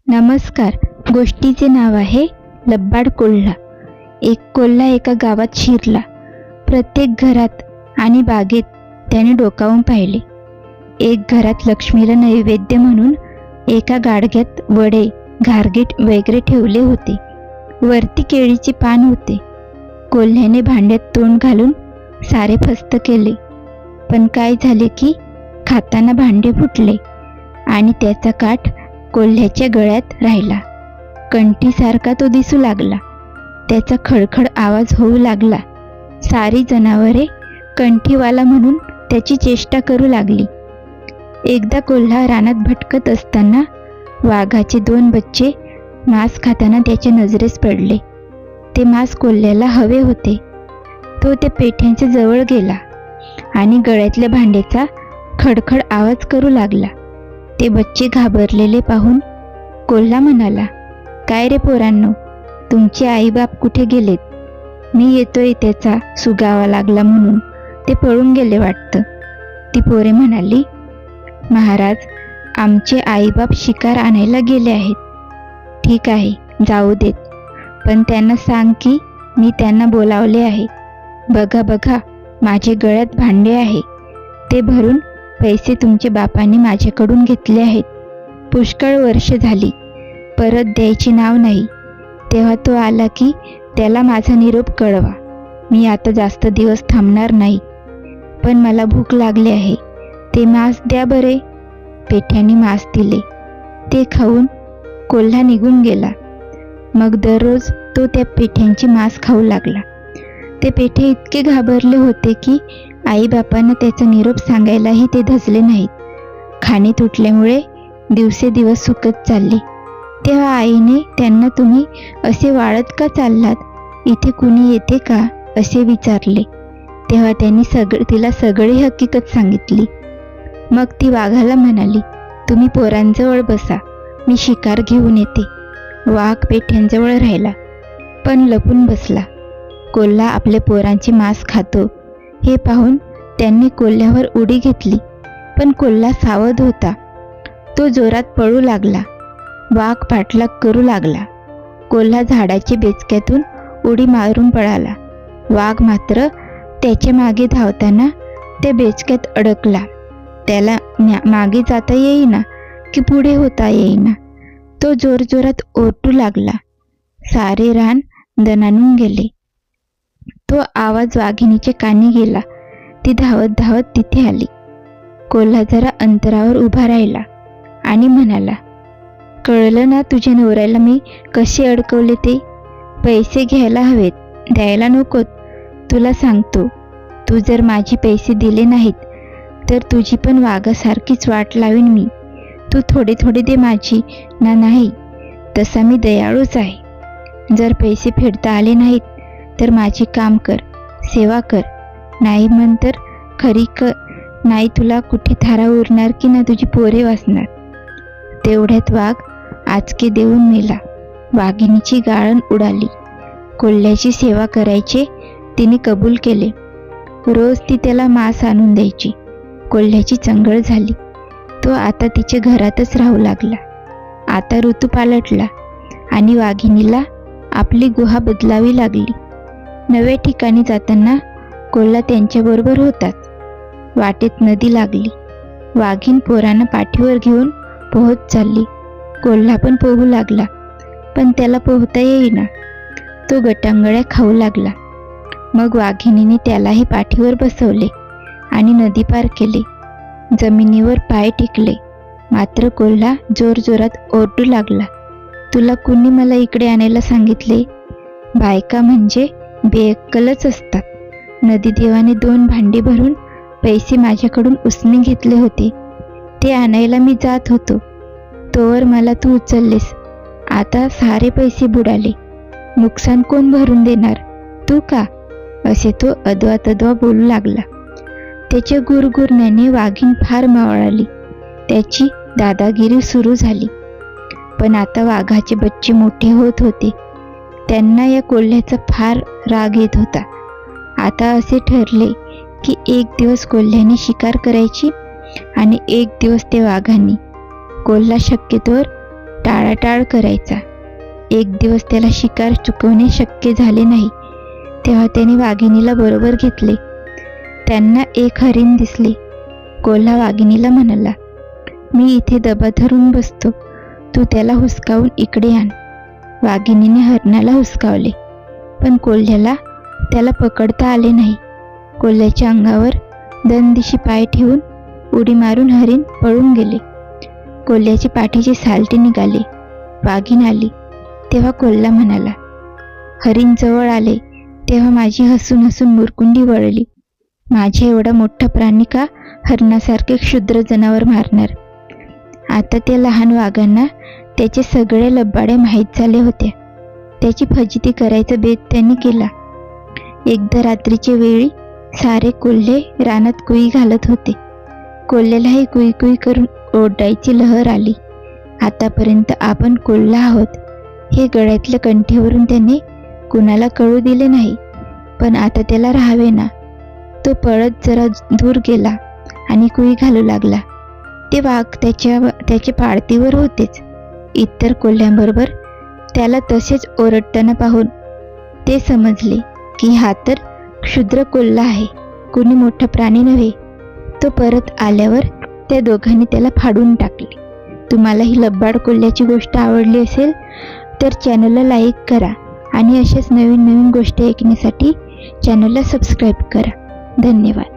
नमस्कार. गोष्टीचे नाव आहे लबाड कोल्हा. एक कोल्हा एका गावात शिरला. प्रत्येक घरात आणि बागेत त्याने डोकावून पाहिले. एक घरात लक्ष्मीला नैवेद्य म्हणून एका गाडग्यात वडे, घारगीट वगैरे ठेवले होते. वरती केळीचे पान होते. कोल्ह्याने भांड्यात तोंड घालून सारे फस्त केले. पण काय झाले की खाताना भांडे फुटले आणि त्याचा काठ कोल्ह्याच्या गळ्यात राहिला. कंठीसारखा तो दिसू लागला. त्याचा खडखड आवाज होऊ लागला. सारी जनावरे कंठीवाला म्हणून त्याची चेष्टा करू लागली. एकदा कोल्हा रानात भटकत असताना वाघाचे 2 बच्चे मांस खाताना त्याच्या नजरेस पडले. ते मांस कोल्ह्याला हवे होते. तो त्या पेठ्यांच्या जवळ गेला आणि गळ्यातल्या भांड्याचा खडखड आवाज करू लागला. ते बच्चे घाबरलेले पाहून कोल्हा म्हणाला, "काय रे पोरांनो, तुमचे आईबाप कुठे गेलेत? मी येतोय त्याचा सुगावा लागला म्हणून ते पळून गेले वाटतं." ती पोरे म्हणाली, "महाराज, आमचे आईबाप शिकार आणायला गेले आहेत." "ठीक आहे, जाऊ देत. पण त्यांना सांग की मी त्यांना बोलावले आहे. बघा बघा, माझे गळ्यात भांडे आहे. ते भरून पैसे तुमचे बापांनी माझ्याकडून घेतले आहेत. पुष्कळ वर्ष झाली, परत द्यायचे नाव नाही. तेव्हा तो आला की त्याला माझा निरोप कळवा. मी आता जास्त दिवस थांबणार नाही. पण मला भूक लागली आहे. ते मांस द्या बरे." पेठ्यांनी मांस दिले. ते खाऊन कोल्हा निघून गेला. मग दररोज तो त्या पेठ्यांचे मांस खाऊ लागला. ते पेठे इतके घाबरले होते की आईबापांना त्याचा निरोप सांगायलाही ते धजले नाहीत. खाणे तुटल्यामुळे दिवसेदिवस सुकत चालली. तेव्हा आईने त्यांना, "तुम्ही असे वाळत का चाललात? इथे कुणी येते का?" असे विचारले. तेव्हा त्यांनी तिला सगळी हकीकत सांगितली. मग ती वाघाला म्हणाली, "तुम्ही पोरांजवळ बसा, मी शिकार घेऊन येते." वाघ पेठ्यांजवळ राहिला, पण लपून बसला. कोल्हा आपल्या पोरांचे मांस खातो हे पाहून त्यांनी कोल्ह्यावर उडी घेतली. पण कोल्हा सावध होता. तो जोरात पळू लागला. वाघ पाठलाग करू लागला. कोल्हा झाडाच्या बेचक्यातून उडी मारून पळाला. वाघ मात्र त्याच्या मागे धावताना त्या बेचक्यात अडकला. त्याला मागे जाता येईना की पुढे होता येईना. तो जोरजोरात ओरडू लागला. सारे रान दणाणून गेले. तो आवाज वाघिणीच्या कानी गेला. ती धावत धावत तिथे आली. कोल्हा जरा अंतरावर उभा राहिला आणि म्हणाला, "कळलं ना तुझ्या नवऱ्याला मी कसे अडकवले ते? पैसे घ्यायला हवेत, द्यायला नकोत. तुला सांगतो, तू जर माझे पैसे दिले नाहीत तर तुझी पण वाघासारखीच वाट लावीन मी. तू थोडे थोडे दे माझी ना. नाही, तसा मी दयाळूच आहे. जर पैसे फेडता आले नाहीत तर माझे काम कर, सेवा कर. नाही म्हण तर खरी नाही तुला कुठे थारा उरणार की ना तुझी पोरे वाचणार." तेवढ्यात वाघ आचके देऊन मेला. वाघिणीची गाळण उडाली. कोल्ह्याची सेवा करायचे तिने कबूल केले. रोज ती त्याला मांस आणून द्यायची. कोल्ह्याची चंगळ झाली. तो आता तिच्या घरातच राहू लागला. आता ऋतू पालटला आणि वाघिणीला आपली गुहा बदलावी लागली. नव्या ठिकाणी जाताना कोल्हा त्यांच्याबरोबर होताच. वाटेत नदी लागली. वाघीण पोरांना पाठीवर घेऊन पोहत चालली. कोल्हा पण पोहू लागला, पण त्याला पोहता येईना. तो गटांगळ्या खाऊ लागला. मग वाघिणीने त्यालाही पाठीवर बसवले आणि नदी पार केले. जमिनीवर पाय टेकले. मात्र कोल्हा जोरजोरात ओरडू लागला, "तुला कुणी मला इकडे आणायला सांगितले? बायका म्हणजे बेअक्कलच असतात. नदीदेवाने 2 भांडी भरून पैसे माझ्याकडून उसने घेतले होते. ते आणायला मी जात होतो, तोवर मला तू उचललेस. आता सारे पैसे बुडाले. नुकसान कोण भरून देणार? तू का?" असे तो अद्वा बोलू लागला. त्याच्या गुरगुरण्याने वाघीण फार मावळाली. त्याची दादागिरी सुरू झाली. पण आता वाघाचे बच्चे मोठे होत होते. त्यांना या कोल्ह्याचा फार राग येत होता. आता असे ठरले की एक दिवस कोल्ह्याने शिकार करायची आणि एक दिवस ते वाघांनी. कोल्हा शक्यतोवर टाळाटाळ करायचा. एक दिवस त्याला शिकार चुकवणे शक्य झाले नाही. तेव्हा त्याने वाघिणीला बरोबर घेतले. त्यांना एक हरीण दिसले. कोल्हा वाघिणीला म्हणाला, मी इथे दबा धरून बसतो, तू त्याला हुसकावून इकडे आण. वाघिणीने हरणाला हुसकावले, पण कोल्ह्याला त्याला पकडता आले नाही. कोल्ह्याच्या अंगावर दंदिशी पाय ठेवून उडी मारून हरीण पळून गेले. कोल्ह्याची पाठीची सालटे निघाले. वाघीण आली तेव्हा कोल्हा म्हणाला, हरीण जवळ आले तेव्हा माझी हसून हसून मुरकुंडी वळली. माझ्या एवढा मोठा प्राणी का हरणासारखे क्षुद्र जनावर मारणार? आता त्या लहान वाघांना त्याचे सगळे लबाडे माहीत झाले होते. त्याची फजिती करायचा बेत त्यांनी केला. एकदा रात्रीच्या वेळी सारे कोल्हे रानात कुई घालत होते. कोल्ह्यालाही कुई कुई करून ओरडायची लहर आली. आतापर्यंत आपण कोल्हा आहोत हे गळ्यातल्या कंठीवरून त्याने कुणाला कळू दिले नाही, पण आता त्याला राहावे ना. तो पळत जरा दूर गेला आणि कुई घालू लागला. ते वाघ त्याच्या पाळतीवर होतेच. इतर कोल्ह्यांबरोबर त्याला तसेच ओरडताना पाहून ते समजले की हा तर क्षुद्र कोल्हा आहे, कोणी मोठा प्राणी नव्हे. तो परत आल्यावर त्या दोघांनी त्याला फाडून टाकले. तुम्हाला ही लबाड कोल्ह्याची गोष्ट आवडली असेल तर चॅनलला लाईक करा आणि अशाच नवीन नवीन गोष्टी ऐकण्यासाठी चॅनलला सबस्क्राईब करा. धन्यवाद.